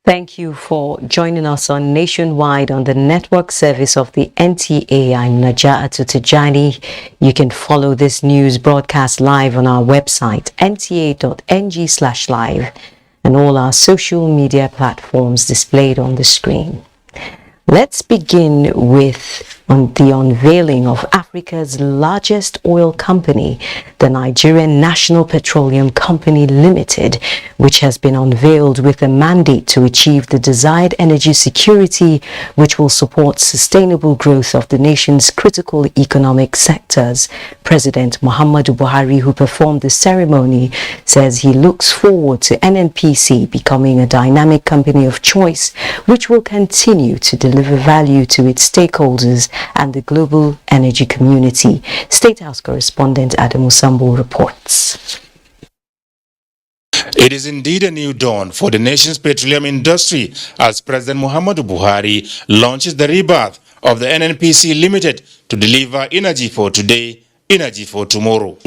Thank you for joining us on Nationwide on the network service of the NTA. I'm Naja'atu Tijani. You can follow this news broadcast live on our website, nta.ng/live, and all our social media platforms displayed on the screen. Let's begin with the unveiling of Africa's largest oil company, the Nigerian National Petroleum Company Limited, which has been unveiled with a mandate to achieve the desired energy security, which will support sustainable growth of the nation's critical economic sectors. President Muhammadu Buhari, who performed the ceremony, says he looks forward to NNPC becoming a dynamic company of choice, which will continue to deliver value to its stakeholders and the global energy community. State House correspondent Adamu Sambo reports. It is indeed a new dawn for the nation's petroleum industry as President Muhammadu Buhari launches the rebirth of the NNPC Limited to deliver energy for today, energy for tomorrow.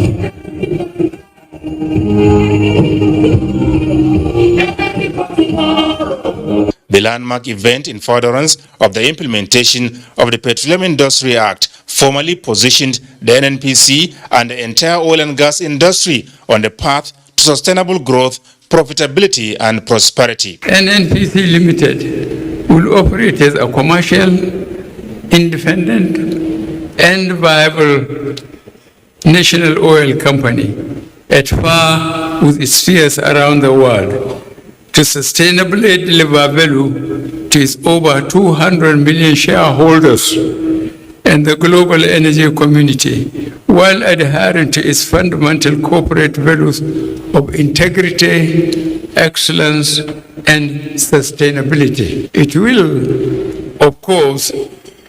The landmark event in furtherance of the implementation of the Petroleum Industry Act formally positioned the NNPC and the entire oil and gas industry on the path to sustainable growth, profitability and prosperity. NNPC Limited will operate as a commercial, independent and viable national oil company at par with its peers around the world, to sustainably deliver value to its over 200 million shareholders and the global energy community, while adhering to its fundamental corporate values of integrity, excellence, and sustainability. It will, of course,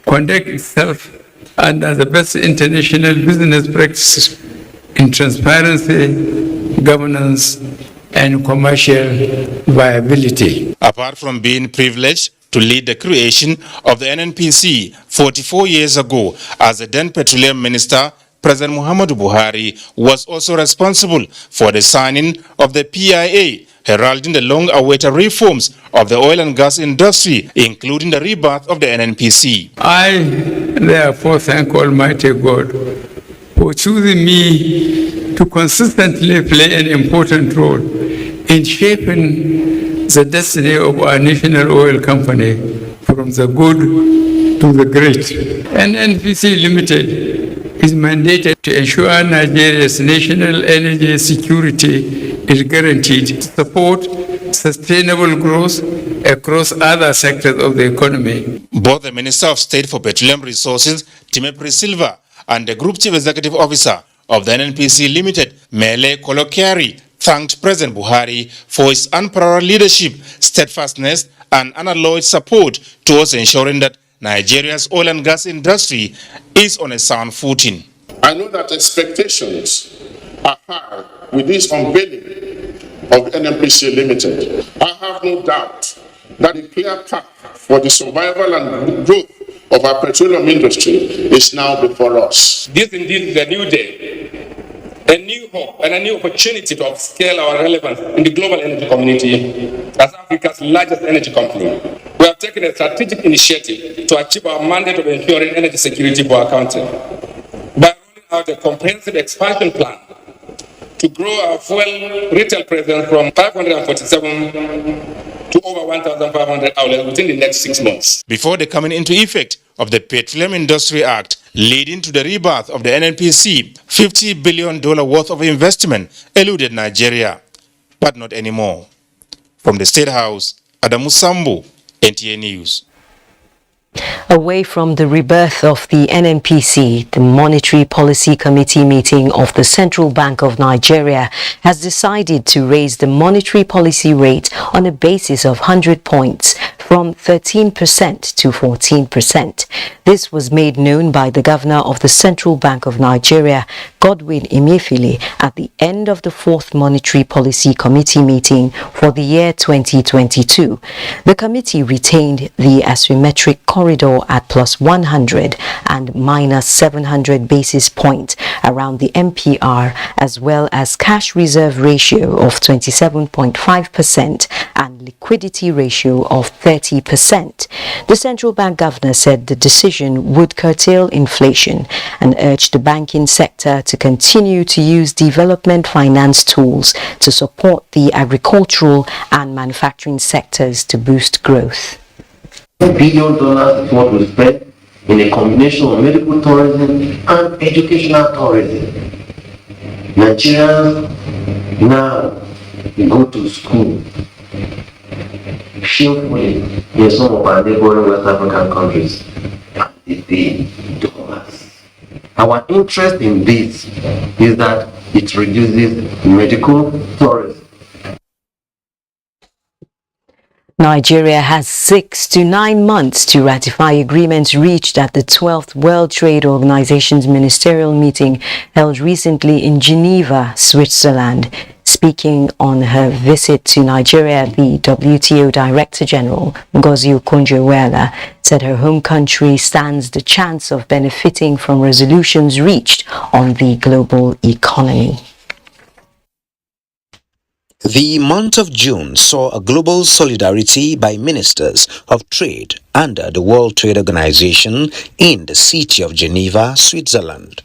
conduct itself under the best international business practices in transparency, governance, and commercial viability. Apart from being privileged to lead the creation of the NNPC 44 years ago as the then Petroleum Minister, President Muhammadu Buhari was also responsible for the signing of the PIA, heralding the long-awaited reforms of the oil and gas industry, including the rebirth of the NNPC. I therefore thank Almighty God for choosing me to consistently play an important role in shaping the destiny of our national oil company from the good to the great. NNPC Limited is mandated to ensure Nigeria's national energy security is guaranteed to support sustainable growth across other sectors of the economy. Both the Minister of State for Petroleum Resources, Timothy Silva, and the Group Chief Executive Officer of the NNPC Limited, Mele Kolokiari, thanked President Buhari for his unparalleled leadership, steadfastness, and unalloyed support towards ensuring that Nigeria's oil and gas industry is on a sound footing. I know that expectations are high with this unveiling of NNPC Limited. I have no doubt that the clear path for the survival and growth of our petroleum industry is now before us. This indeed is a new day, a new hope, and a new opportunity to upscale our relevance in the global energy community as Africa's largest energy company. We have taken a strategic initiative to achieve our mandate of ensuring energy security for our country by rolling out a comprehensive expansion plan to grow our fuel retail presence from 547 to over 1,500 outlets within the next 6 months. Before the coming into effect of the Petroleum Industry Act, leading to the rebirth of the NNPC, $50 billion worth of investment eluded Nigeria, but not anymore. From the State House, Adamu Sambo, NTA News. Away from the rebirth of the NNPC, the Monetary Policy Committee meeting of the Central Bank of Nigeria has decided to raise the monetary policy rate on a basis of 100 points from 13% to 14%. This was made known by the Governor of the Central Bank of Nigeria, Godwin Emefiele, at the end of the 4th Monetary Policy Committee meeting for the year 2022. The committee retained the asymmetric corridor at plus 100 and minus 700 basis points around the MPR, as well as cash reserve ratio of 27.5% and liquidity ratio of 30%. The central bank governor said the decision would curtail inflation and urged the banking sector to continue to use development finance tools to support the agricultural and manufacturing sectors to boost growth. $1 billion is what we spend in a combination of medical tourism and educational tourism. Nigerians now go to school shamefully in some of our neighboring West African countries and they pay dollars. Our interest in this is that it reduces medical tourism. Nigeria has 6 to 9 months to ratify agreements reached at the 12th World Trade Organization's ministerial meeting held recently in Geneva, Switzerland. Speaking on her visit to Nigeria, the WTO Director General, Ngozi Okonjo-Iweala, said her home country stands the chance of benefiting from resolutions reached on the global economy. The month of June saw a global solidarity by ministers of trade under the World Trade Organization in the city of Geneva, Switzerland.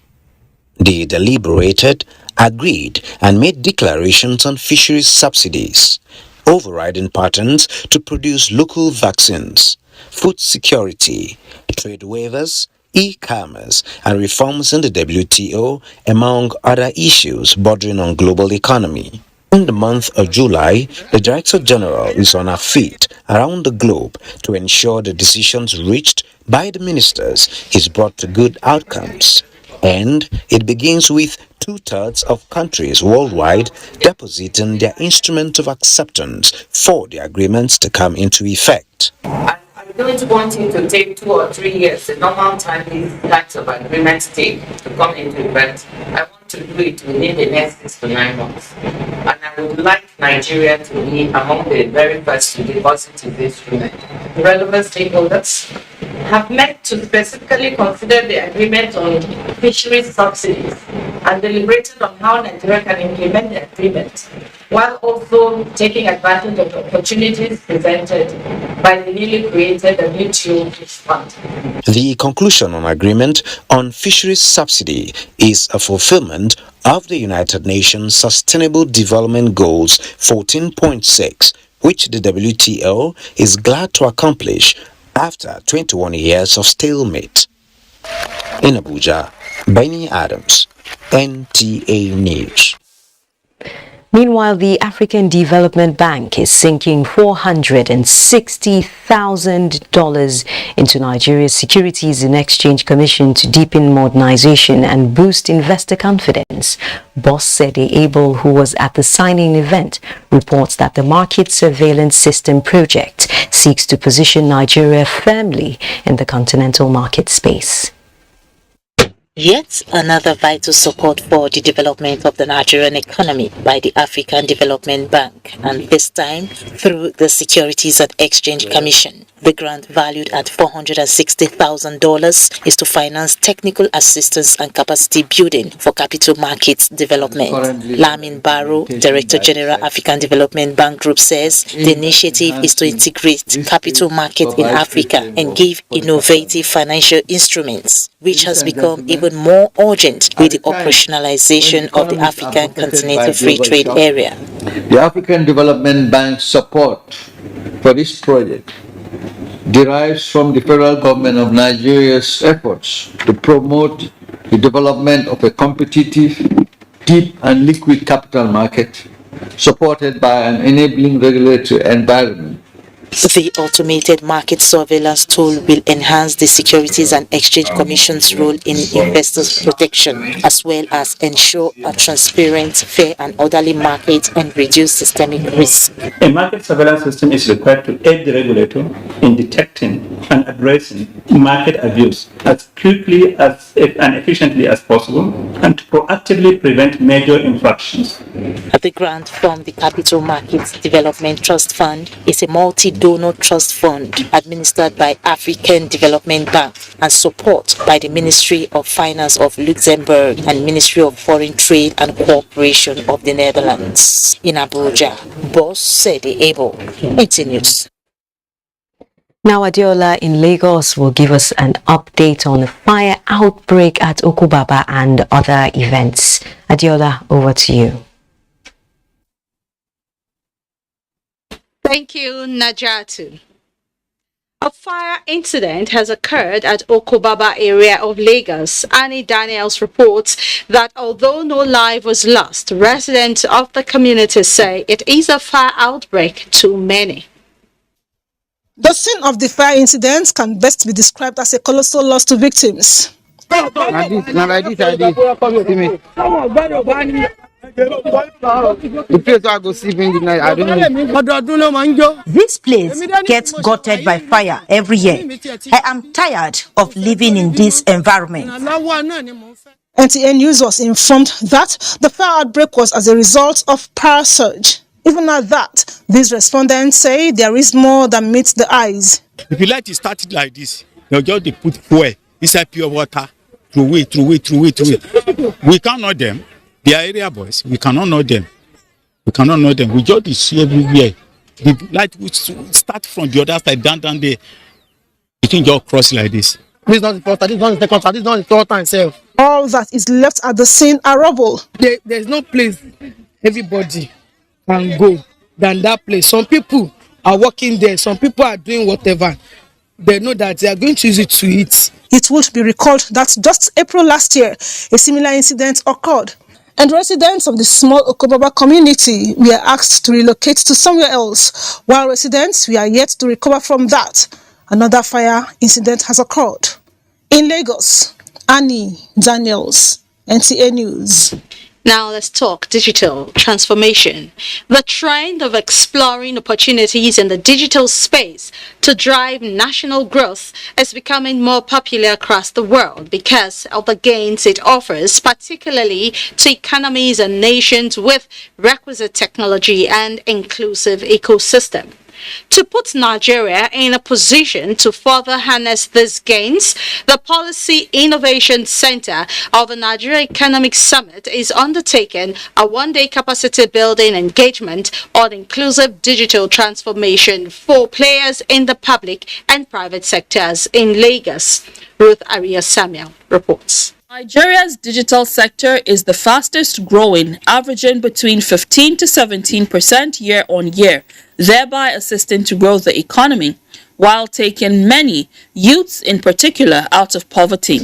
They deliberated, agreed, and made declarations on fisheries subsidies, overriding patterns to produce local vaccines, food security, trade waivers, e-commerce, and reforms in the WTO, among other issues bordering on global economy. In the month of July, the Director General is on her feet around the globe to ensure the decisions reached by the ministers is brought to good outcomes. And it begins with 2/3 of countries worldwide depositing their instrument of acceptance for the agreements to come into effect. I don't want it to take 2 or 3 years, the normal time these types of agreements take to come into effect. I want to do it within the next 6 to 9 months. And I would like Nigeria to be among the very first to deposit this instrument. The relevant stakeholders have met to specifically consider the agreement on fisheries subsidies and deliberated on how Nigeria can implement the agreement, while also taking advantage of the opportunities presented by the newly created WTO Fish Fund. The conclusion on agreement on fisheries subsidy is a fulfillment of the United Nations Sustainable Development Goals 14.6, which the WTO is glad to accomplish after 21 years of stalemate. In Abuja, Benny Adams, NTA News. Meanwhile, the African Development Bank is sinking $460,000 into Nigeria's Securities and Exchange Commission to deepen modernization and boost investor confidence. Boss Sede Abel, who was at the signing event, reports that the market surveillance system project seeks to position Nigeria firmly in the continental market space. Yet another vital support for the development of the Nigerian economy by the African Development Bank, and this time through the Securities and Exchange Commission. The grant, valued at $460,000, is to finance technical assistance and capacity building for capital markets development. Lamin Barrow, Director General, African Development Bank Group, says the initiative is to integrate capital market in Africa and give innovative financial instruments, which has become even more urgent with the operationalization of the African Continental Free Trade Area. The African Development Bank's support for this project derives from the federal government of Nigeria's efforts to promote the development of a competitive, deep and liquid capital market supported by an enabling regulatory environment The automated market surveillance tool will enhance the Securities and Exchange Commission's role in investors' protection, as well as ensure a transparent, fair and orderly market and reduce systemic risk. A market surveillance system is required to aid the regulator in detecting and addressing market abuse as quickly and efficiently as possible and to proactively prevent major infractions. The grant from the Capital Markets Development Trust Fund is a multi-donor trust fund administered by African Development Bank and support by the Ministry of Finance of Luxembourg and Ministry of Foreign Trade and Cooperation of the Netherlands. In Abuja, Boss said able. 18 News. Now Adiola in Lagos will give us an update on the fire outbreak at Okubaba and other events. Adiola, over to you. Thank you, Najatu. A fire incident has occurred at Okubaba area of Lagos. Annie Daniels reports that although no life was lost, residents of the community say it is a fire outbreak to many. The scene of the fire incident can best be described as a colossal loss to victims. The place I go sleep in the night, I don't know. This place gets gutted by fire every year. I am tired of living in this environment. NTA News was informed that the fire outbreak was as a result of power surge. Even at that, these respondents say there is more than meets the eyes. If you like to start it like this, they'll just put fuel inside pure water, through it. We can't know them. They are area boys. We cannot know them. We just see everywhere. The light will start from the other side down there. You can just cross like this. This is not the first time, this is not the second time, this is not the third time itself. All that is left at the scene are rubble. There's no place everybody can go than that place. Some people are working there, some people are doing whatever. They know that they are going to use it to eat. It would be recalled that just April last year, a similar incident occurred. And residents of the small Okubaba community were asked to relocate to somewhere else, while residents were yet to recover from that. Another fire incident has occurred. In Lagos, Annie Daniels, NTA News. Now let's talk digital transformation. The trend of exploring opportunities in the digital space to drive national growth is becoming more popular across the world because of the gains it offers, particularly to economies and nations with requisite technology and inclusive ecosystem. To put Nigeria in a position to further harness these gains, the Policy Innovation Center of the Nigeria Economic Summit is undertaking a one-day capacity building engagement on inclusive digital transformation for players in the public and private sectors in Lagos. Ruth Aria Samuel reports. Nigeria's digital sector is the fastest growing, averaging between 15 to 17% year on year, thereby assisting to grow the economy, while taking many, youths in particular, out of poverty.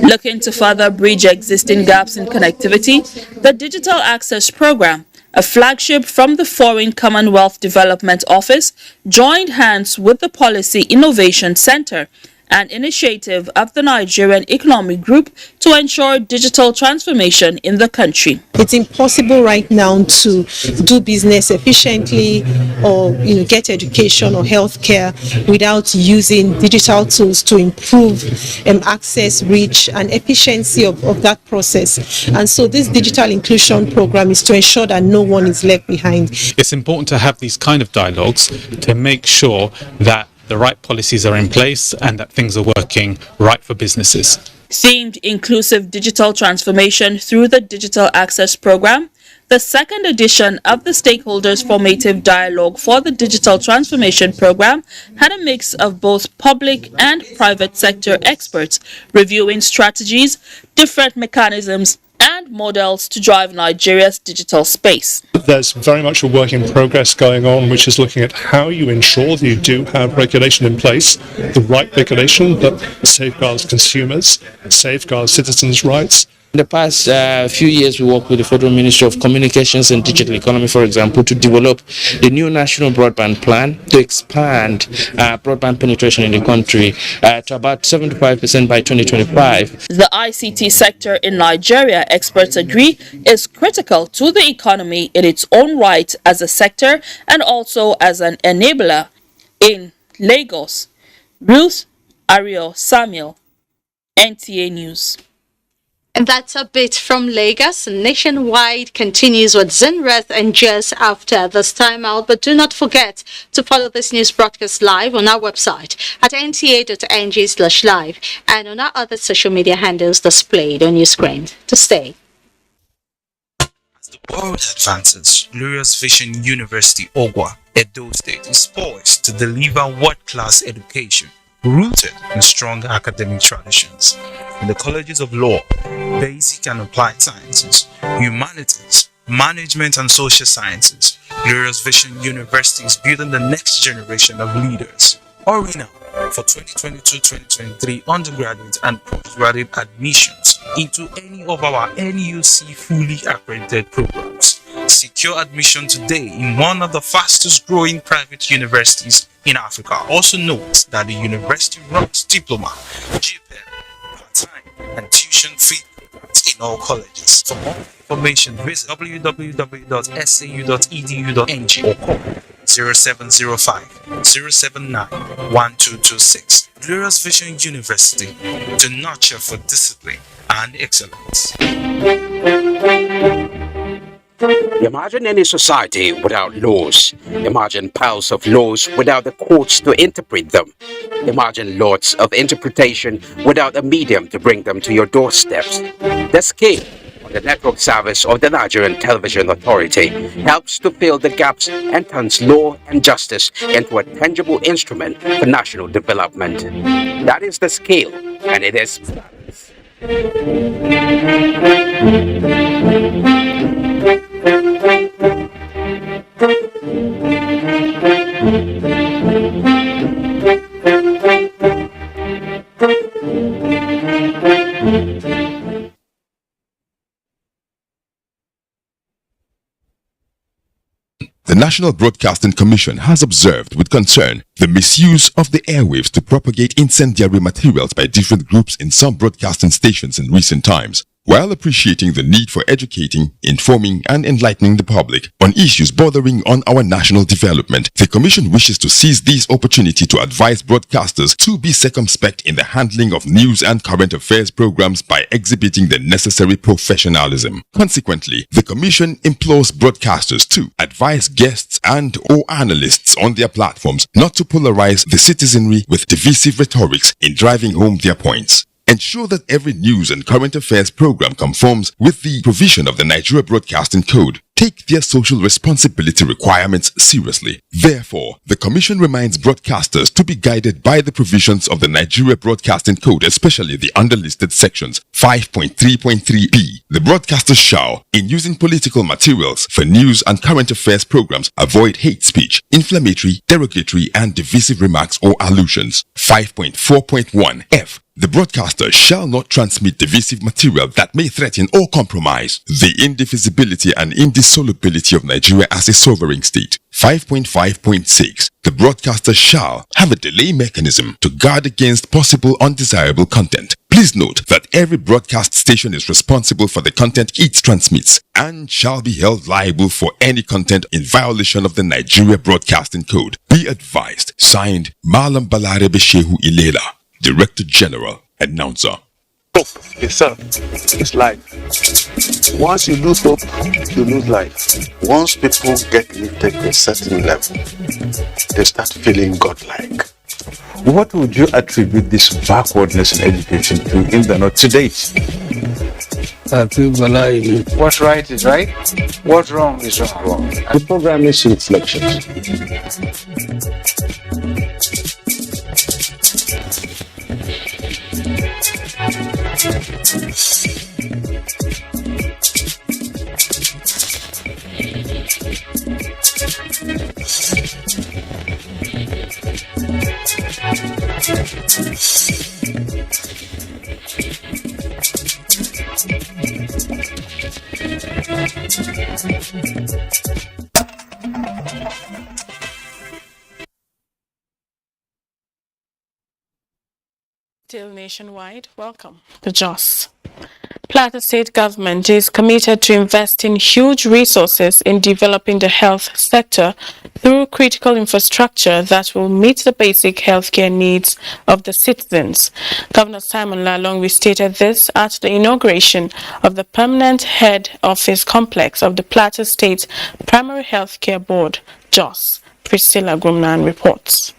Looking to further bridge existing gaps in connectivity, the Digital Access Program, a flagship from the Foreign Commonwealth Development Office, joined hands with the Policy Innovation Center, an initiative of the Nigerian Economic Group to ensure digital transformation in the country. It's impossible right now to do business efficiently or get education or healthcare without using digital tools to improve access, reach, and efficiency of that process. And so this digital inclusion program is to ensure that no one is left behind. It's important to have these kind of dialogues to make sure that the right policies are in place and that things are working right for businesses. Themed Inclusive Digital Transformation through the Digital Access Program, the second edition of the Stakeholders Formative Dialogue for the Digital Transformation Program had a mix of both public and private sector experts reviewing strategies, different mechanisms, and models to drive Nigeria's digital space. There's very much a work in progress going on, which is looking at how you ensure that you do have regulation in place, the right regulation that safeguards consumers, safeguards citizens' rights, In the past few years, we worked with the Federal Ministry of Communications and Digital Economy, for example, to develop the new national broadband plan to expand broadband penetration in the country to about 75% by 2025. The ICT sector in Nigeria, experts agree, is critical to the economy in its own right as a sector and also as an enabler. In Lagos, Ruth Ariel Samuel, NTA News. And that's a bit from Lagos. Nationwide continues with Zenreth and Jess after this time out. But do not forget to follow this news broadcast live on our website at nta.ng/live and on our other social media handles displayed on your screen. To stay. As the world advances, Glorious Vision University, Ogun, Edo State is poised to deliver world-class education rooted in strong academic traditions. In the colleges of law, basic and applied sciences, humanities, management and social sciences, Glorious Vision University is building the next generation of leaders. Hurry now for 2022-2023 undergraduate and postgraduate admissions into any of our NUC fully accredited programs. Secure admission today in one of the fastest growing private universities in Africa. Also note that the university runs diploma, GPED, part-time and tuition-free programs in all colleges. For more information, visit www.sau.edu.ng or call 0705-079-1226. Glorious Vision University, to nurture for discipline and excellence. Imagine any society without laws. Imagine piles of laws without the courts to interpret them. Imagine lots of interpretation without a medium to bring them to your doorsteps. The scale on the network service of the Nigerian Television Authority helps to fill the gaps and turns law and justice into a tangible instrument for national development. That is the scale, and it is balance. The National Broadcasting Commission has observed with concern the misuse of the airwaves to propagate incendiary materials by different groups in some broadcasting stations in recent times. While appreciating the need for educating, informing and enlightening the public on issues bordering on our national development, the Commission wishes to seize this opportunity to advise broadcasters to be circumspect in the handling of news and current affairs programs by exhibiting the necessary professionalism. Consequently, the Commission implores broadcasters to advise guests and or analysts on their platforms not to polarize the citizenry with divisive rhetorics in driving home their points. Ensure that every news and current affairs program conforms with the provision of the Nigeria Broadcasting Code. Take their social responsibility requirements seriously. Therefore, the Commission reminds broadcasters to be guided by the provisions of the Nigeria Broadcasting Code, especially the underlisted sections 5.3.3b. The broadcasters shall, in using political materials for news and current affairs programs, avoid hate speech, inflammatory, derogatory, and divisive remarks or allusions. 5.4.1f. The broadcaster shall not transmit divisive material that may threaten or compromise the indivisibility and indissolubility of Nigeria as a sovereign state. 5.5.6. The broadcaster shall have a delay mechanism to guard against possible undesirable content. Please note that every broadcast station is responsible for the content it transmits and shall be held liable for any content in violation of the Nigeria Broadcasting Code. Be advised. Signed, Malam Balarebe Shehu Ilela, Director General, Announcer. Hope itself is life. Once you lose hope, you lose life. Once people get lifted to a certain level, they start feeling godlike. What would you attribute this backwardness in education to in the North to date? What's right is right, what's wrong is wrong. The program is reflections. Still nationwide, welcome to JOS. Plateau State government is committed to investing huge resources in developing the health sector through critical infrastructure that will meet the basic healthcare needs of the citizens. Governor Simon Lalong restated this at the inauguration of the permanent head office complex of the Plateau State Primary Healthcare Board, JOS. Priscilla Grumnan reports.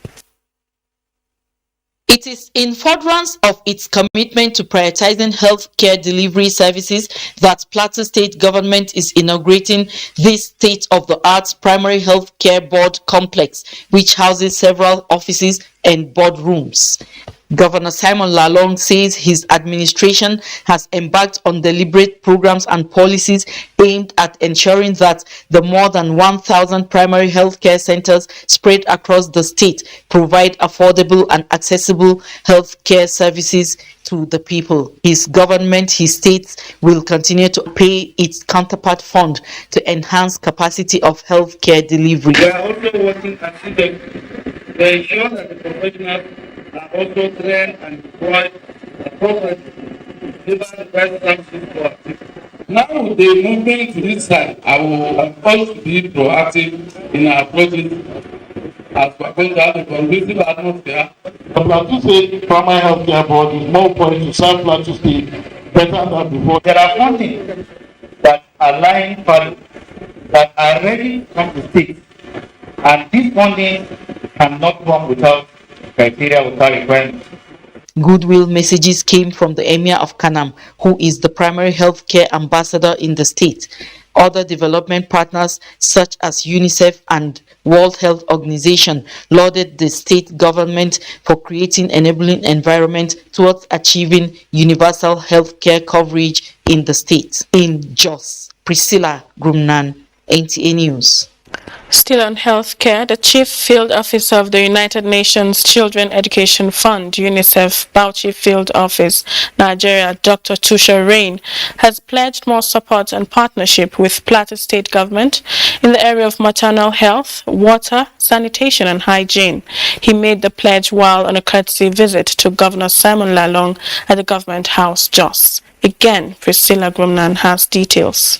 It is in furtherance of its commitment to prioritizing healthcare delivery services that Plateau State government is inaugurating this state-of-the-art primary healthcare board complex, which houses several offices and boardrooms. Governor Simon Lalong says his administration has embarked on deliberate programs and policies aimed at ensuring that the more than 1,000 primary healthcare centers spread across the state provide affordable and accessible healthcare services to the people. His government, he states, will continue to pay its counterpart fund to enhance capacity of healthcare delivery. We are also working at to ensure that the professionals are also trained and deployed appropriately to deliver the best services to our people. Now, with the movement to this side, I will also be proactive in our approaches as we're going to have a conducive atmosphere. The Plateau State Primary Healthcare Board is more poised to serve Plateau State better than before. There are funding that align values that are ready from the state, and this funding cannot come without criteria, without requirements. Goodwill messages came from the Emir of Kanam, who is the primary healthcare ambassador in the state. Other development partners such as UNICEF and World Health Organization lauded the state government for creating enabling environment towards achieving universal healthcare coverage in the state. In JOS, Priscilla Grumnan, NTA News. Still on healthcare, the Chief Field Officer of the United Nations Children Education Fund, UNICEF, Bauchi Field Office, Nigeria, Dr. Tusha Rain, has pledged more support and partnership with Plateau State government in the area of maternal health, water, sanitation and hygiene. He made the pledge while on a courtesy visit to Governor Simon Lalong at the Government House, JOS. Again, Priscilla Grumnan has details.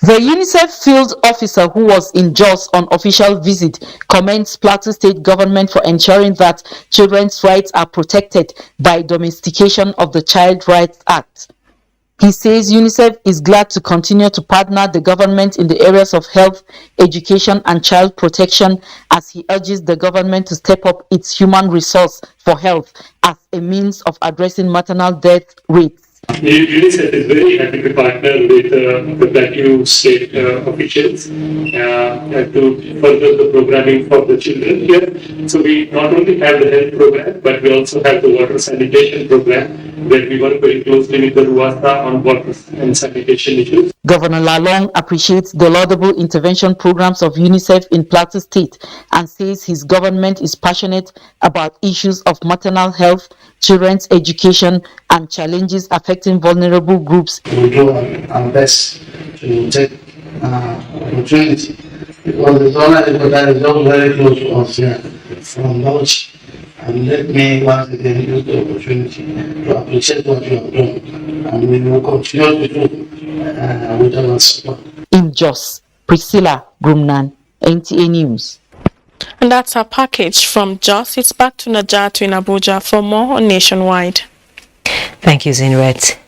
The UNICEF field officer who was in JOS on official visit commends Plateau State government for ensuring that children's rights are protected by domestication of the Child Rights Act. He says UNICEF is glad to continue to partner the government in the areas of health, education and child protection, as he urges the government to step up its human resource for health as a means of addressing maternal death rates. UNICEF is very happy to partner with the Plateau State officials to further the programming for the children here. So we not only have the health program, but we also have the water sanitation program, where we work very closely with the Ruasa on water and sanitation issues. Governor Lalong appreciates the laudable intervention programs of UNICEF in Plateau State and says his government is passionate about issues of maternal health, children's education and challenges affecting vulnerable groups. We do our best to take opportunity because the zona that is not very close to us here from Bauchi. And let me once again use the opportunity to appreciate what you have done, and we will continue to do with our support. In JOS, Priscilla Grumnan, NTA News. And that's our package from JOS. It's back to Najatu in Abuja for more on Nationwide. Thank you, Zinret.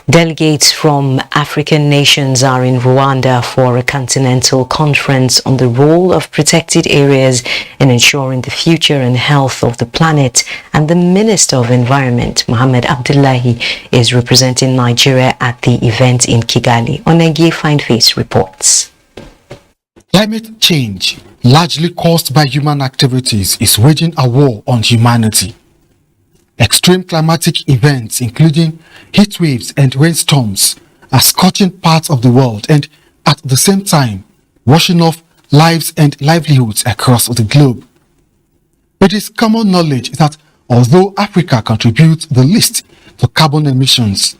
Delegates from African nations are in Rwanda for a continental conference on the role of protected areas in ensuring the future and health of the planet, and the Minister of Environment, Mohammed Abdullahi, is representing Nigeria at the event in Kigali. Onegi Findface reports. Climate change, largely caused by human activities, is waging a war on humanity. Extreme climatic events, including heat waves and rainstorms, are scorching parts of the world and, at the same time, washing off lives and livelihoods across the globe. It is common knowledge that although Africa contributes the least to carbon emissions,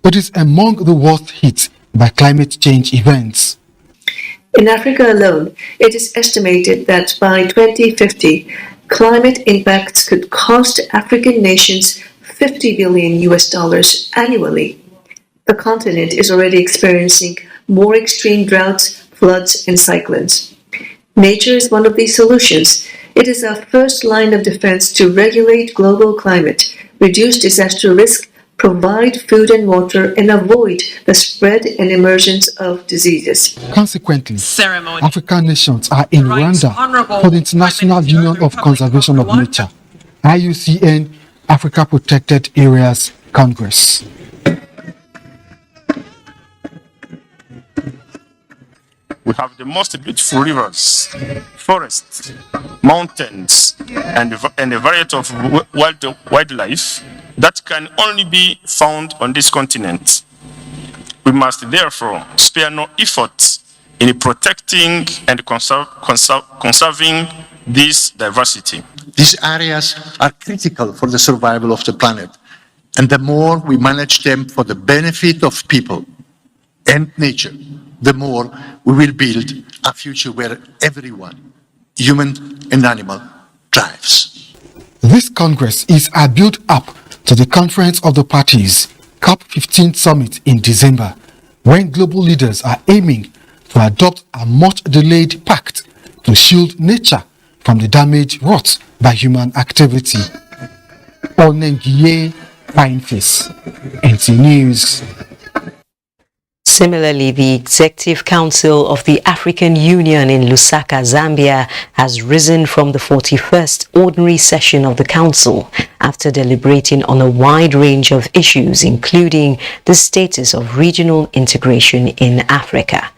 it is among the worst hit by climate change events. In Africa alone, it is estimated that by 2050, climate impacts could cost African nations $50 billion annually. The continent is already experiencing more extreme droughts, floods, and cyclones. Nature is one of these solutions. It is our first line of defense to regulate global climate, reduce disaster risk, provide food and water, and avoid the spread and emergence of diseases. Consequently, African nations are in Rwanda for the International Union of Conservation of Nature, IUCN Africa Protected Areas Congress. We have the most beautiful rivers, forests, mountains, and a variety of wildlife that can only be found on this continent. We must therefore spare no effort in protecting and conserving this diversity. These areas are critical for the survival of the planet, and the more we manage them for the benefit of people and nature, the more we will build a future where everyone, human and animal, thrives. This Congress is a build-up to the Conference of the Parties, COP15 summit in December, when global leaders are aiming to adopt a much-delayed pact to shield nature from the damage wrought by human activity. Onengiye Fineface, NT News. Similarly, the Executive Council of the African Union in Lusaka, Zambia, has risen from the 41st ordinary session of the Council after deliberating on a wide range of issues, including the status of regional integration in Africa.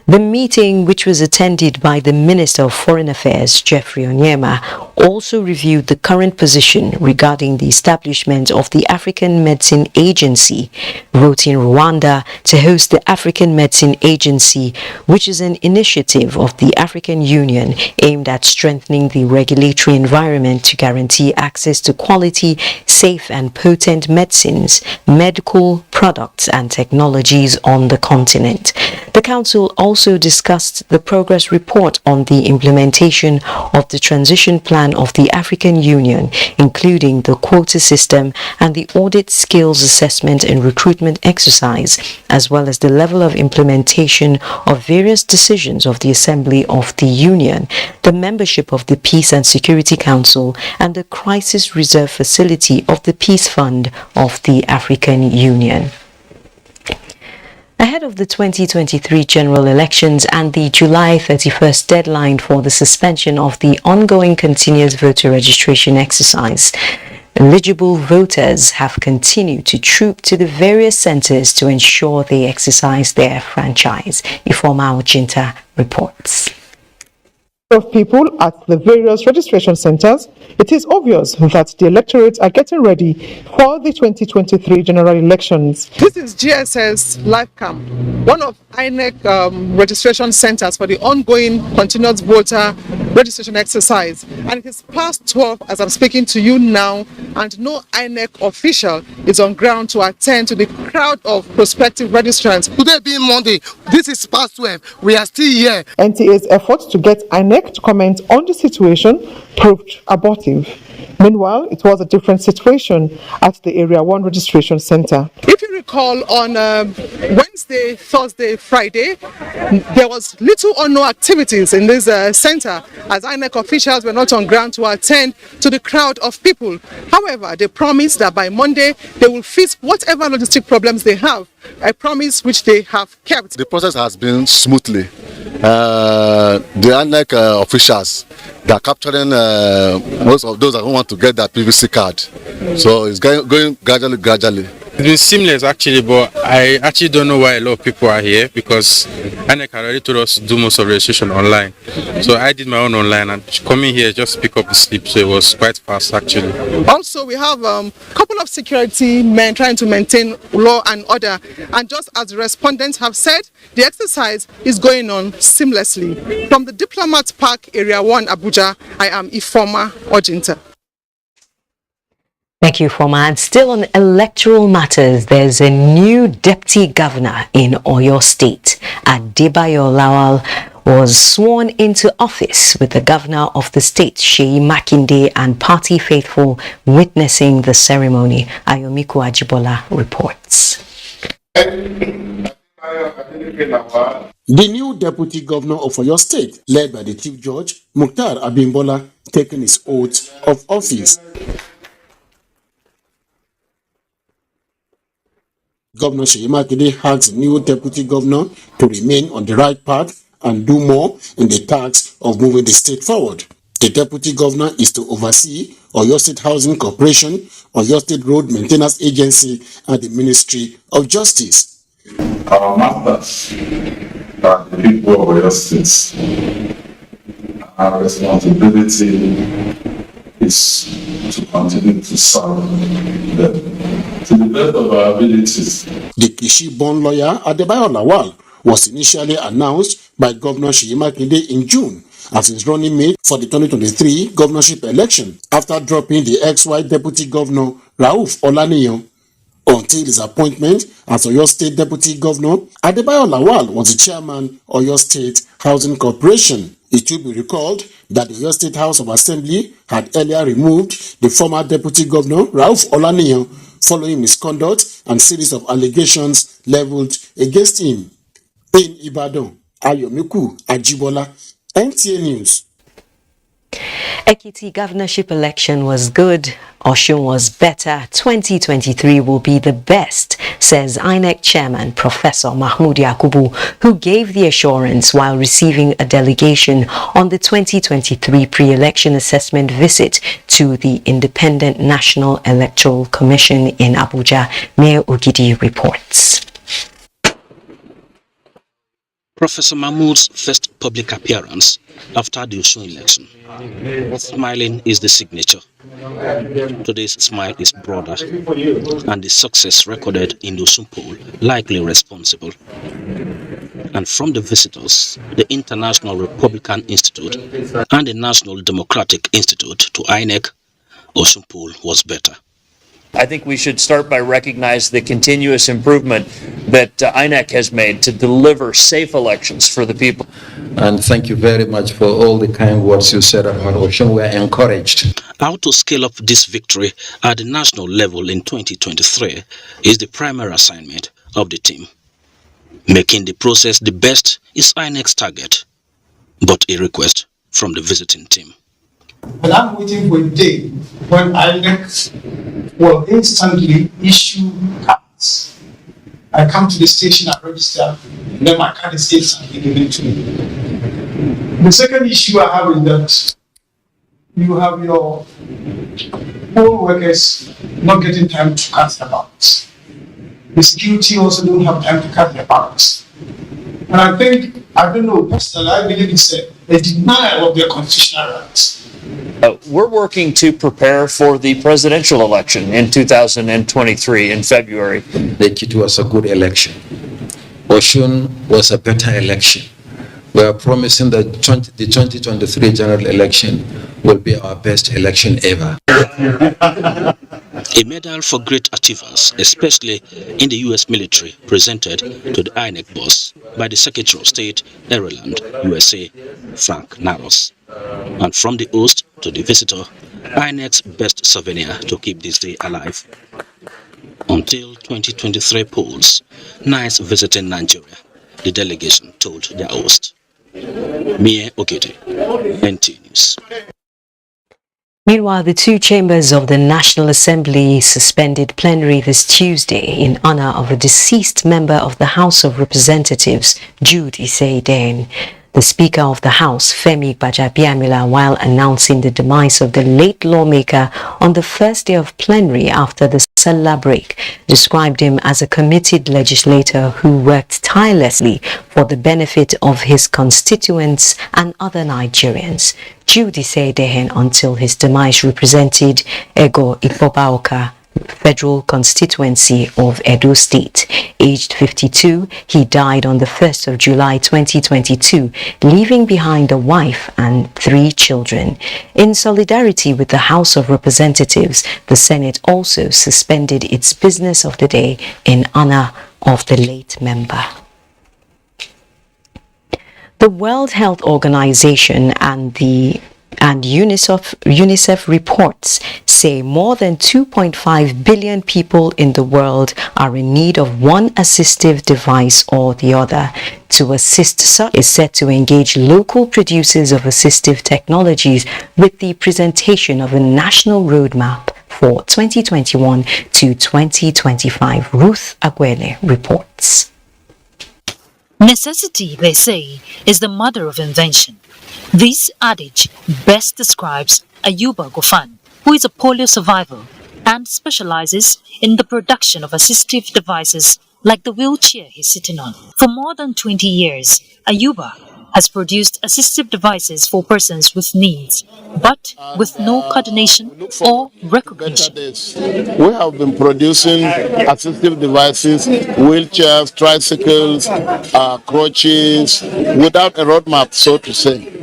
The meeting, which was attended by the Minister of Foreign Affairs, Geoffrey Onyema, also reviewed the current position regarding the establishment of the African Medicine Agency, voting Rwanda to host the African Medicine Agency, which is an initiative of the African Union aimed at strengthening the regulatory environment to guarantee access to quality, safe and potent medicines, medical products and technologies on the continent. The Council also discussed the progress report on the implementation of the transition plan of the African Union, including the quota system and the audit skills assessment and recruitment exercise, as well as the level of implementation of various decisions of the Assembly of the Union, the membership of the Peace and Security Council, and the Crisis Reserve Facility of the Peace Fund of the African Union. Ahead of the 2023 general elections and the July 31st deadline for the suspension of the ongoing continuous voter registration exercise, eligible voters have continued to troop to the various centers to ensure they exercise their franchise. Ifeoma Ojinta reports. Of people at the various registration centers, it is obvious that the electorates are getting ready for the 2023 general elections. This is GSS LiveCam, one of INEC registration centers for the ongoing continuous voter registration exercise. And it is past 12 as I'm speaking to you now, and no INEC official is on ground to attend to the crowd of prospective registrants. Today being Monday, this is past 12. We are still here. NTA's efforts to get INEC to comment on the situation proved abortive. Meanwhile, it was a different situation at the Area 1 registration center. If you recall, on Wednesday, Thursday, Friday, there was little or no activities in this center as INEC officials were not on ground to attend to the crowd of people. However, they promised that by Monday they will fix whatever logistic problems they have, a promise which they have kept. The process has been smoothly. The INEC officials, they are capturing most of those that don't want to get their PVC card. So it's going gradually. It's been seamless actually, but I actually don't know why a lot of people are here because INEC already told us to do most of the registration online. So I did my own online and coming here just to pick up the slip, so it was quite fast actually. Also, we have a couple of security men trying to maintain law and order, and just as the respondents have said, the exercise is going on seamlessly. From the Diplomat Park, Area 1, Abuja, I am Ifeoma Ojinta. Thank you, Foma. And still on electoral matters, there's a new deputy governor in Oyo State. Adebayo Lawal was sworn into office with the governor of the state, Seyi Makinde, and party faithful witnessing the ceremony. Ayomiku Ajibola reports. The new deputy governor of Oyo State, led by the Chief Judge, Mukhtar Abimbola, taking his oath of office. Governor Seyi Makinde asked the new deputy governor to remain on the right path and do more in the task of moving the state forward. The deputy governor is to oversee Oyo State Housing Corporation, Oyo State Road Maintenance Agency, and the Ministry of Justice. Our masters are the people of Oyo State. Our responsibility is to continue to serve them to the best of our abilities. The Kishi-born lawyer Adebayo Lawal was initially announced by Governor Seyi Makinde in June as his running mate for the 2023 governorship election after dropping the ex-white deputy governor Rauf Olaniyan. Until his appointment as Oyo State Deputy Governor, Adebayo Lawal was the chairman of Oyo State Housing Corporation. It should be recalled that the Oyo State House of Assembly had earlier removed the former Deputy Governor Rauf Olaniyan following misconduct and series of allegations leveled against him. In Ibadan, Ayomiku Ajibola, NTA News. Ekiti governorship election was good. Osun was better. 2023 will be the best, says INEC chairman Professor Mahmood Yakubu, who gave the assurance while receiving a delegation on the 2023 pre-election assessment visit to the Independent National Electoral Commission in Abuja. Mayor Ogidi reports. Professor Mahmood's first public appearance after the Osun election. Smiling is the signature. Today's smile is broader, and the success recorded in the Osun poll likely responsible. And from the visitors, the International Republican Institute and the National Democratic Institute to INEC, Osun poll was better. I think we should start by recognizing the continuous improvement that INEC has made to deliver safe elections for the people. And thank you very much for all the kind words you said about Osun. We are encouraged. How to scale up this victory at the national level in 2023 is the primary assignment of the team. Making the process the best is INEC's target, but a request from the visiting team. And I'm waiting for a day when INEC will instantly issue cards. I come to the station, I register, and then my card is instantly given to me. The second issue I have is that you have your poll workers not getting time to cast their ballots. The security also don't have time to cast their ballots. And I think, I don't know, personally, I believe it's a denial of their constitutional rights. We're working to prepare for the presidential election in 2023 in February. It was a good election. Osun was a better election. We are promising that the 2023 general election will be our best election ever. A medal for great achievers, especially in the U.S. military, presented to the INEC boss by the Secretary of State, Maryland, USA, Frank Naros. And from the host to the visitor, INEC's best souvenir to keep this day alive. Until 2023 polls, nice visiting Nigeria, the delegation told their host. Mie Ogede, NT News. Meanwhile, the two chambers of the National Assembly suspended plenary this Tuesday in honor of a deceased member of the House of Representatives, Jude Isei-Den. The Speaker of the House, Femi Gbajabiamila, while announcing the demise of the late lawmaker on the first day of plenary after the Salah break, described him as a committed legislator who worked tirelessly for the benefit of his constituents and other Nigerians. Jude Isei-Den, until his demise, represented Ego Ikpobaoka Federal constituency of Edo State. Aged 52, he died on the 1st of July 2022, leaving behind a wife and 3 children. In solidarity with the House of Representatives, the Senate also suspended its business of the day in honor of the late member. The World Health Organization and UNICEF reports say more than 2.5 billion people in the world are in need of one assistive device or the other. To assist such is set to engage local producers of assistive technologies with the presentation of a national roadmap for 2021 to 2025. Ruth Agwele reports. Necessity, they say, is the mother of invention. This adage best describes Ayuba Gofan, who is a polio survivor and specializes in the production of assistive devices like the wheelchair he's sitting on. For more than 20 years, Ayuba has produced assistive devices for persons with needs, but with no coordination or recognition. We have been producing assistive devices, wheelchairs, tricycles, crutches, without a roadmap, so to say.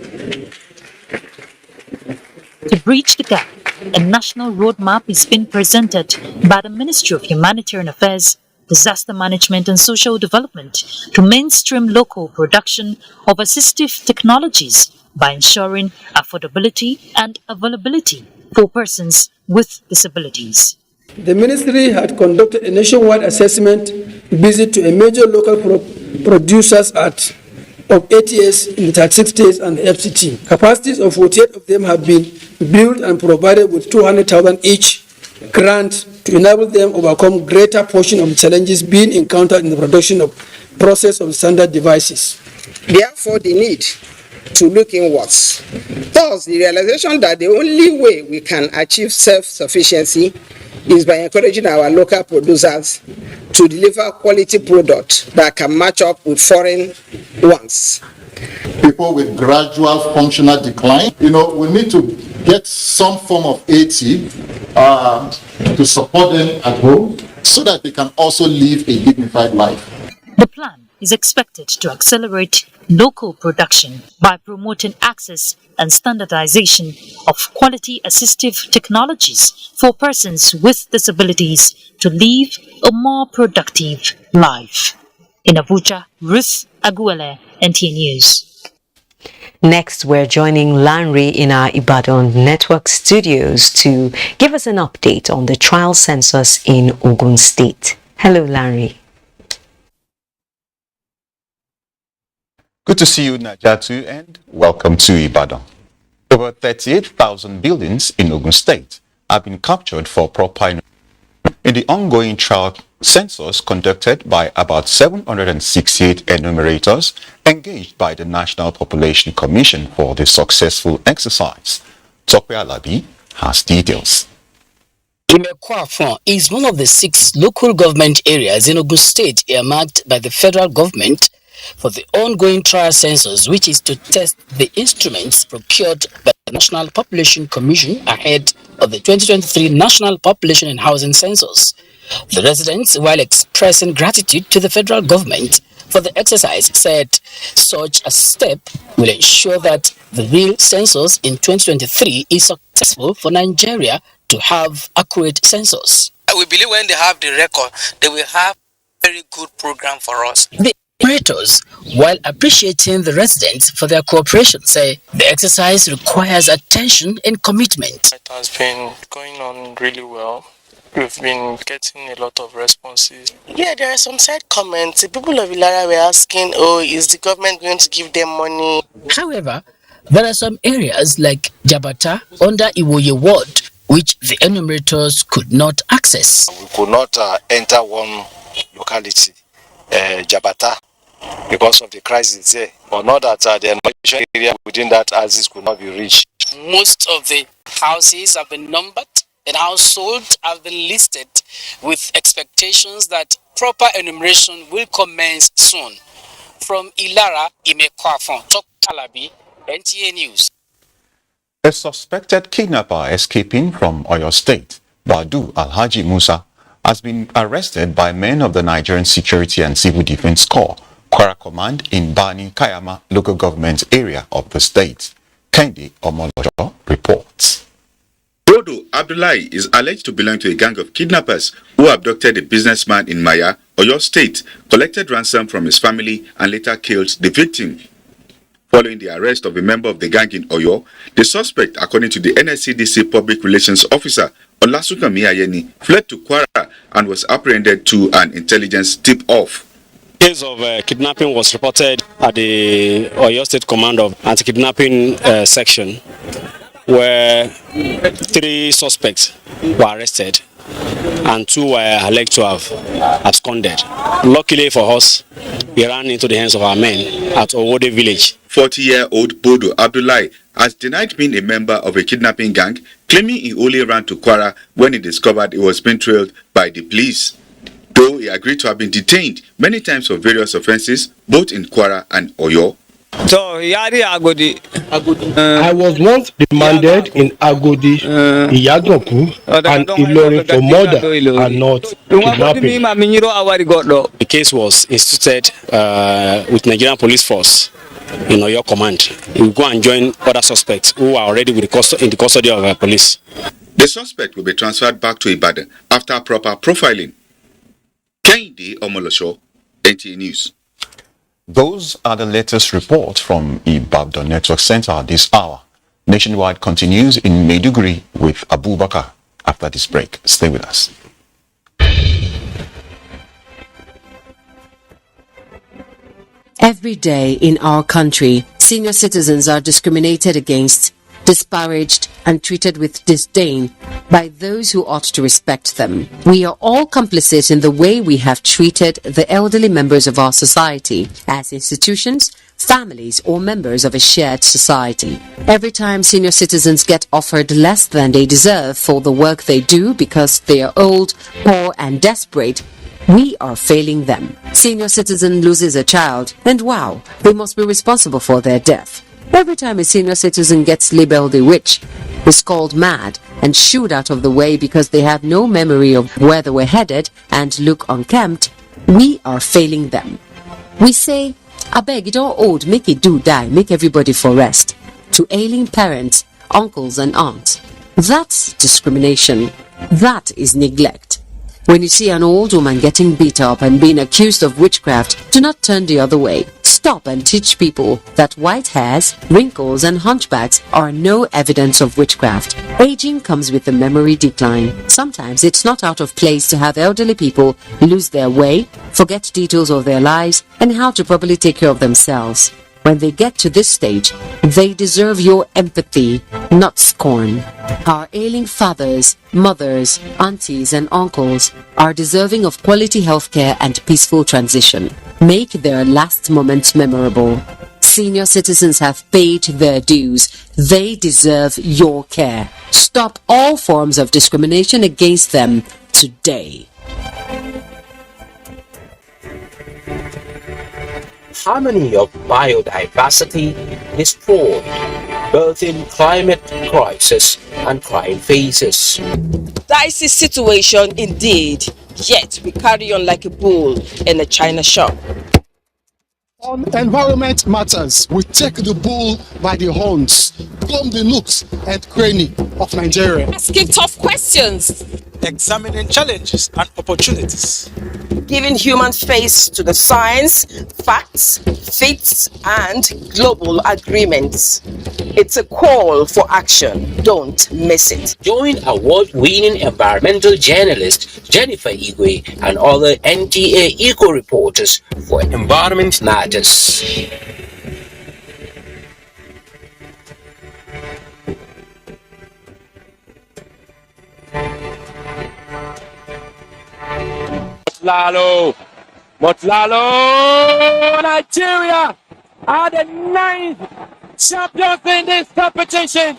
To bridge the gap, a national roadmap is being presented by the Ministry of Humanitarian Affairs, Disaster Management and Social Development to mainstream local production of assistive technologies by ensuring affordability and availability for persons with disabilities. The ministry had conducted a nationwide assessment visit to a major local producers of ATS in the 36 states and the FCT. Capacities of 48 of them have been built and provided with 200,000 each grant to enable them overcome greater portion of the challenges being encountered in the production of process of standard devices. Therefore, the need to look inwards. Thus, the realization that the only way we can achieve self-sufficiency is by encouraging our local producers to deliver quality products that can match up with foreign ones. People with gradual functional decline, we need to get some form of AT to support them at home so that they can also live a dignified life. The plan is expected to accelerate local production by promoting access and standardization of quality assistive technologies for persons with disabilities to live a more productive life. In Abuja, Ruth Agwele, NTA News. Next, we're joining Lanre in our Ibadan network studios to give us an update on the trial census in Ogun State. Hello, Lanre. Good to see you, Najatu, and welcome to Ibadan. Over 38,000 buildings in Ogun State have been captured for proper in the ongoing trial census conducted by about 768 enumerators engaged by the National Population Commission for the successful exercise. Tope Alabi has details. Imekwafon is one of the 6 local government areas in Ogun State earmarked by the federal government for the ongoing trial census, which is to test the instruments procured by the National Population Commission ahead of the 2023 National Population and Housing Census. The residents, while expressing gratitude to the federal government for the exercise, said such a step will ensure that the real census in 2023 is successful for Nigeria to have accurate census. We believe when they have the record, they will have a very good program for us. The operators, while appreciating the residents for their cooperation, say the exercise requires attention and commitment. It has been going on really well. We've been getting a lot of responses. Yeah, there are some side comments. The people of Ilara were asking, is the government going to give them money? However, there are some areas like Jabata under Iwoye Ward, which the enumerators could not access. We could not enter one locality, Jabata, because of the crisis there. But not that the enumeration area within that axis could not be reached. Most of the houses have been numbered and households have been listed with expectations that proper enumeration will commence soon. From Ilara, Imekwafon, Tok Kalabi, NTA News. A suspected kidnapper escaping from Oyo State Badu Alhaji Musa, has been arrested by men of the Nigerian Security and Civil Defense Corps, Kwara Command in Bani Kayama local government area of the state. Kendi Omolojo reports. Bodo Abdullahi is alleged to belong to a gang of kidnappers who abducted a businessman in Maya, Oyo State, collected ransom from his family and later killed the victim. Following the arrest of a member of the gang in Oyo, the suspect, according to the NSCDC Public Relations Officer, Olasunkami Ayeni, fled to Kwara and was apprehended to an intelligence tip-off. The case of kidnapping was reported at the Oyo State Command of Anti-Kidnapping Section, where 3 suspects were arrested and 2 were alleged to have absconded. Luckily for us, he ran into the hands of our men at Owode village. 40-year-old Bodo Abdullahi has denied being a member of a kidnapping gang, claiming he only ran to Kwara when he discovered he was being trailed by the police. Though he agreed to have been detained many times for various offences, both in Kwara and Oyo. So, Agodi. I was once remanded in Agodi, Iyaganku, and Ilorin for murder and not kidnapping. The case was instituted with Nigerian police force in Oyo Command. We go and join other suspects who are already with in the custody of police. The suspect will be transferred back to Ibadan after proper profiling. Kendi Omolosho, NTA News. Those are the latest reports from Ibadan Network Center this hour. Nationwide continues in Maiduguri with Abubakar. After this break, stay with us. Every day in our country, senior citizens are discriminated against, disparaged, and treated with disdain by those who ought to respect them. We are all complicit in the way we have treated the elderly members of our society as institutions, families, or members of a shared society. Every time senior citizens get offered less than they deserve for the work they do because they are old, poor, and desperate, we are failing them. Senior citizen loses a child, and wow, they must be responsible for their death. Every time a senior citizen gets labeled a witch, is called mad, and shooed out of the way because they have no memory of where they were headed and look unkempt, we are failing them. We say, abeg, it all old, make it do die, make everybody for rest. To ailing parents, uncles and aunts. That's discrimination. That is neglect. When you see an old woman getting beat up and being accused of witchcraft, do not turn the other way. Stop and teach people that white hairs, wrinkles, and hunchbacks are no evidence of witchcraft. Aging comes with a memory decline. Sometimes it's not out of place to have elderly people lose their way, forget details of their lives, and how to properly take care of themselves. When they get to this stage, they deserve your empathy, not scorn. Our ailing fathers, mothers, aunties, and uncles are deserving of quality healthcare and peaceful transition. Make their last moments memorable. Senior citizens have paid their dues. They deserve your care. Stop all forms of discrimination against them today. Harmony of biodiversity destroyed, birthing climate crisis and crying faces. Dicey situation indeed, yet we carry on like a bull in a china shop. On environment matters, we take the bull by the horns, comb the nooks and cranny of Nigeria. Asking tough questions, examining challenges and opportunities, giving human face to the science, facts, faiths, and global agreements. It's a call for action. Don't miss it. Join award-winning environmental journalist Jennifer Igwe and other NTA Eco reporters for Environment Matters. Motlalo, Nigeria are the 9th champions in this competition.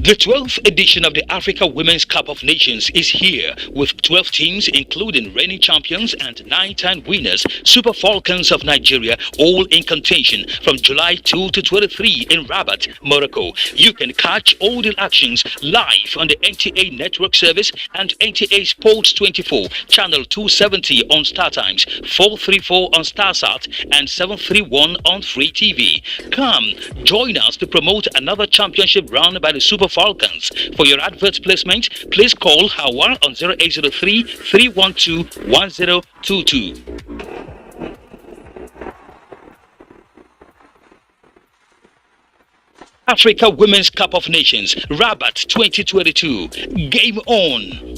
The 12th edition of the Africa Women's Cup of Nations is here with 12 teams including reigning champions and 9-time winners, Super Falcons of Nigeria, all in contention from July 2 to 23 in Rabat, Morocco. You can catch all the actions live on the NTA Network Service and NTA Sports 24, channel 270 on StarTimes, 434 on StarSat and 731 on Free TV. Come, join us to promote another championship run by the Super Falcons. For your advert placement, please call Hawa on 0803 312 1022. Africa Women's Cup of Nations, Rabat 2022. Game on!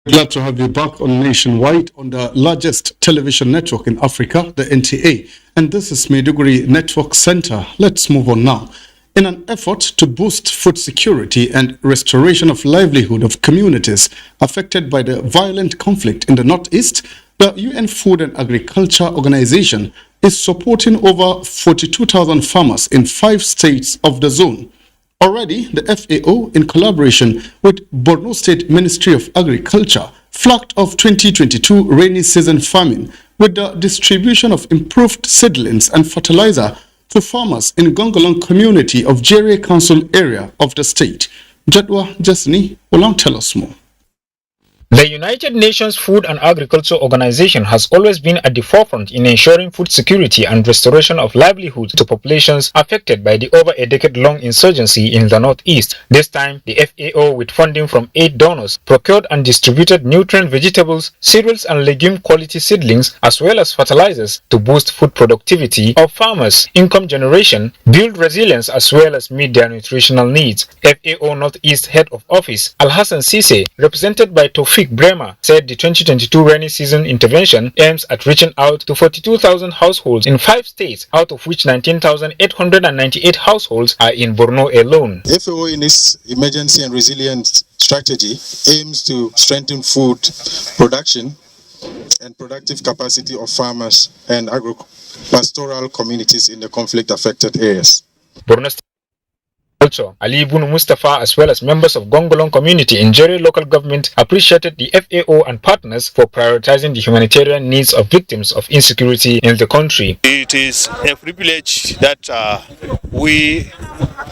Glad to have you back on Nationwide on the largest television network in Africa, the NTA. And this is Maiduguri Network Center. Let's move on now. In an effort to boost food security and restoration of livelihood of communities affected by the violent conflict in the Northeast, the UN Food and Agriculture Organization is supporting over 42,000 farmers in 5 states of the zone. Already, the FAO, in collaboration with Borno State Ministry of Agriculture, flagged off 2022 rainy season farming with the distribution of improved seedlings and fertilizer to farmers in Gongolong community of Jere Council area of the state. Jadwa Jasni will now tell us more. The United Nations Food and Agriculture Organization has always been at the forefront in ensuring food security and restoration of livelihood to populations affected by the over a decade-long insurgency in the Northeast. This time, the FAO, with funding from 8 donors, procured and distributed nutrient vegetables, cereals and legume quality seedlings, as well as fertilizers to boost food productivity of farmers, income generation, build resilience, as well as meet their nutritional needs. FAO Northeast Head of Office, Alhassan Sise, represented by Tofik Bremer, said the 2022 rainy season intervention aims at reaching out to 42,000 households in 5 states, out of which 19,898 households are in Borno alone. FAO in its emergency and resilience strategy aims to strengthen food production and productive capacity of farmers and agro-pastoral communities in the conflict-affected areas. Borno Also, Ali Ibn Mustafa, as well as members of Gongolong community in Jere local government, appreciated the FAO and partners for prioritizing the humanitarian needs of victims of insecurity in the country. It is a privilege that we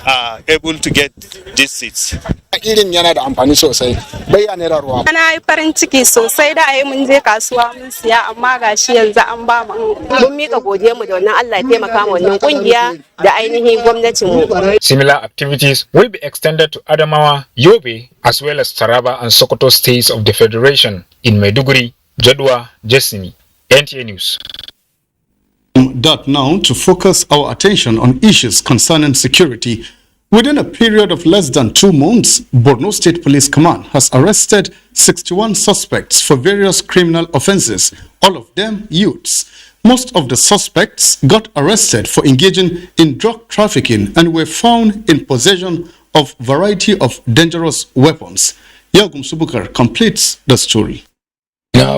are able to get these seats. Yana da amfani sosai. Bai ya naira ruwa. Ana yi farin ciki sosai da ai mun je kasuwa mun siya amma gashi yanzu an ba mu. Mun mika godiyar mu da wannan Allah ya taimaka mu wannan kungiya da ainihin gwamnatin mu. Similar activities will be extended to Adamawa, Yobe, as well as Taraba and Sokoto states of the Federation. In Maiduguri, Jadwa, Jesini, NTA News. That now to focus our attention on issues concerning security. Within a period of less than 2 months, Borno State Police Command has arrested 61 suspects for various criminal offences, all of them youths. Most of the suspects got arrested for engaging in drug trafficking and were found in possession of a variety of dangerous weapons. Yagum Subukar completes the story. That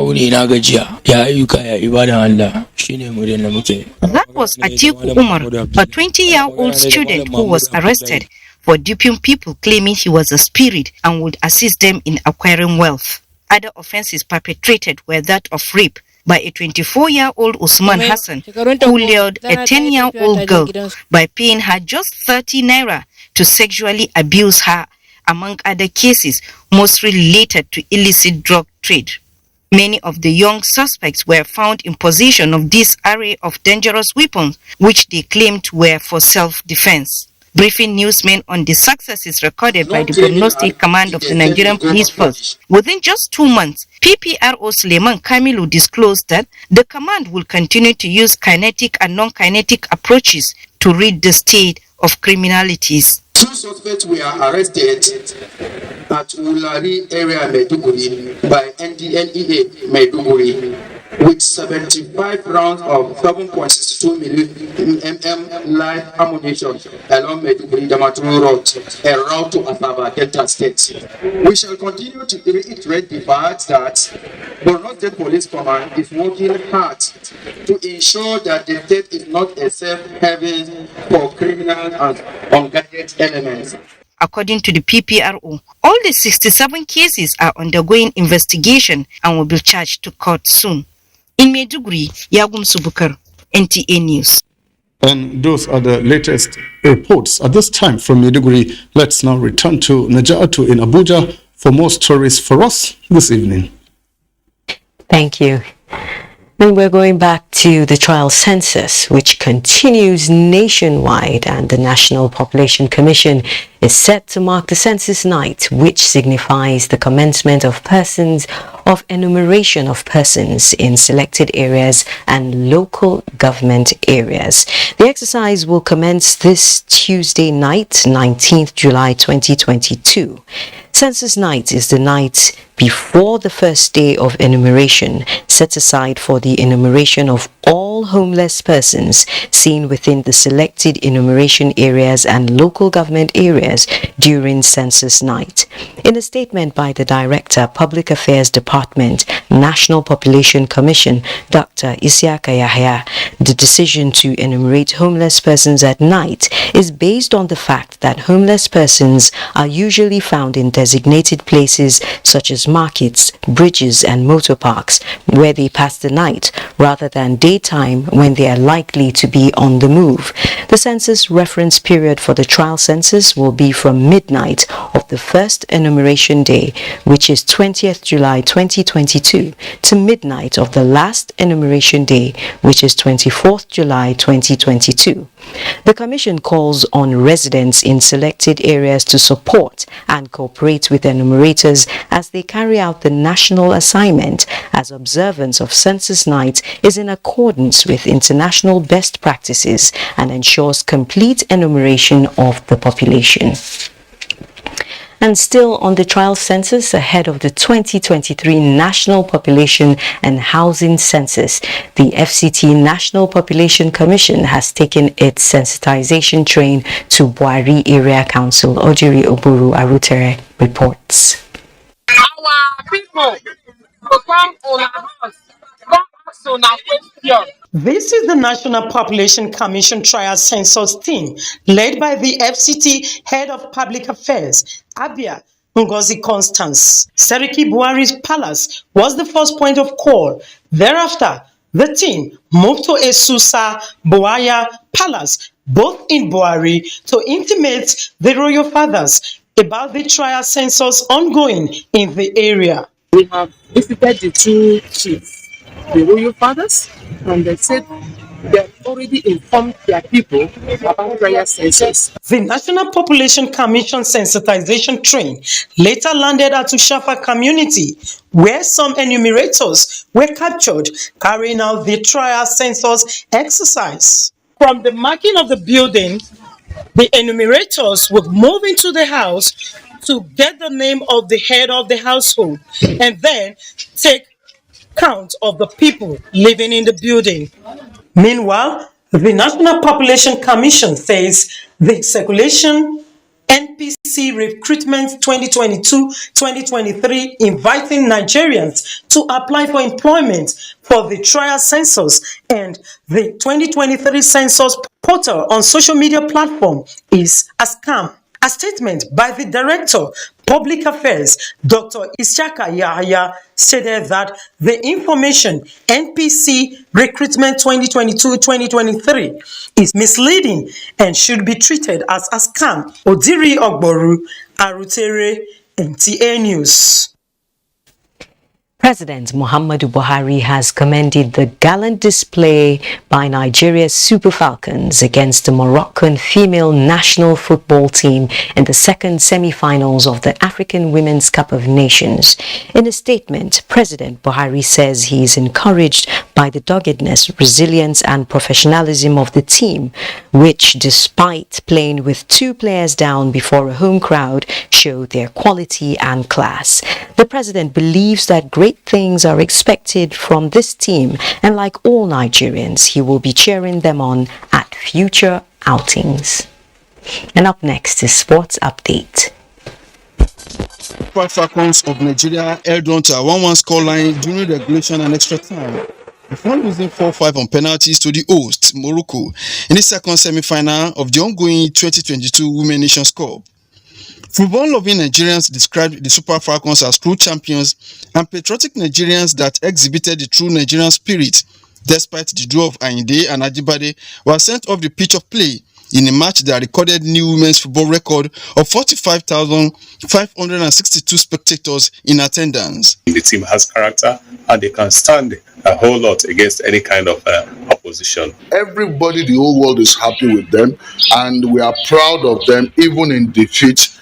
was Atiku Umar, a 20-year-old student who was arrested for duping people claiming he was a spirit and would assist them in acquiring wealth. Other offences perpetrated were that of rape by a 24-year-old Usman Hassan, who lured a 10-year-old girl by paying her just 30 naira to sexually abuse her, among other cases, mostly related to illicit drug trade. Many of the young suspects were found in possession of this array of dangerous weapons, which they claimed were for self-defense. Briefing newsmen on the successes recorded by the Borno State Command of the Nigerian Police Force. Within just 2 months, PPRO Suleiman Kamilu disclosed that the command will continue to use kinetic and non-kinetic approaches to rid the state of criminalities. 2 suspects were arrested at Ulari area Maiduguri by NDLEA Maiduguri. with 75 rounds of 7.62 mm live ammunition along Maiduguri Damaturu Road, a route to Asaba, Delta State. We shall continue to reiterate the fact that Borno State Police Command is working hard to ensure that the state is not a safe haven for criminal and unguided elements. According to the PPRO, all the 67 cases are undergoing investigation and will be charged to court soon. In Maiduguri, Yagum Subukar, NTA News. And those are the latest reports. At this time from Maiduguri, let's now return to Najatu in Abuja for more stories for us this evening. Thank you. And we're going back to the trial census, which continues nationwide, and the National Population Commission is set to mark the census night, which signifies the commencement of enumeration of persons in selected areas and local government areas. The exercise will commence this Tuesday night, 19th July 2022. Census night is the night before the first day of enumeration, set aside for the enumeration of all homeless persons seen within the selected enumeration areas and local government areas during census night. In a statement by the Director, Public Affairs Department, National Population Commission, Dr. Isiaka Yahya, the decision to enumerate homeless persons at night is based on the fact that homeless persons are usually found in designated places such as markets, bridges and motor parks where they pass the night rather than daytime when they are likely to be on the move. The census reference period for the trial census will be from midnight of the first enumeration day, which is 20th July 2022, to midnight of the last enumeration day, which is 24th July 2022. The Commission calls on residents in selected areas to support and cooperate with enumerators as they carry out the national assignment, as observance of census night is in accordance with international best practices and ensures complete enumeration of the population. And still on the trial census ahead of the 2023 National Population and Housing Census, the FCT National Population Commission has taken its sensitization train to Buari Area Council. Ojiri Oburu Arutere reports. Our people will come on our house, come ask on our question. This is the National Population Commission Trial Census team, led by the FCT Head of Public Affairs, Abia Ngozi Constance. Seriki Buhari's palace was the first point of call. Thereafter, the team moved to Esusa Buaya Palace, both in Buhari, to intimate the royal fathers about the trial census ongoing in the area. We have visited the two chiefs, the royal fathers, and they said they have already informed their people about trial census. The National Population Commission sensitization train later landed at Ushafa community, where some enumerators were captured carrying out the trial census exercise. From the marking of the building, the enumerators would move into the house to get the name of the head of the household and then take count of the people living in the building. Meanwhile, the National Population Commission says the circulation NPC recruitment 2022-2023 inviting Nigerians to apply for employment for the trial census and the 2023 census portal on social media platform is a scam. A statement by the Director, Public Affairs, Dr. Isiaka Yahya, stated that the information NPC Recruitment 2022-2023 is misleading and should be treated as a scam. Odiri Ogboru, Arutere, NTA News. President Muhammadu Buhari has commended the gallant display by Nigeria's Super Falcons against the Moroccan female national football team in the second semi-finals of the African Women's Cup of Nations. In a statement, President Buhari says he is encouraged by the doggedness, resilience and professionalism of the team, which, despite playing with 2 players down before a home crowd, showed their quality and class. The president believes that great things are expected from this team, and like all Nigerians, he will be cheering them on at future outings. And up next is Sports Update. Super Falcons of Nigeria held on to a 1-1 scoreline during regulation and extra time, before losing 4-5 on penalties to the host, Morocco, in the second semi-final of the ongoing 2022 Women Nations Cup. Football-loving Nigerians described the Super Falcons as true champions and patriotic Nigerians that exhibited the true Nigerian spirit, despite the duo of Ayinde and Ajibade were sent off the pitch of play in a match that recorded new women's football record of 45,562 spectators in attendance. The team has character and they can stand a whole lot against any kind of opposition. Everybody, the whole world is happy with them, and we are proud of them, even in defeat.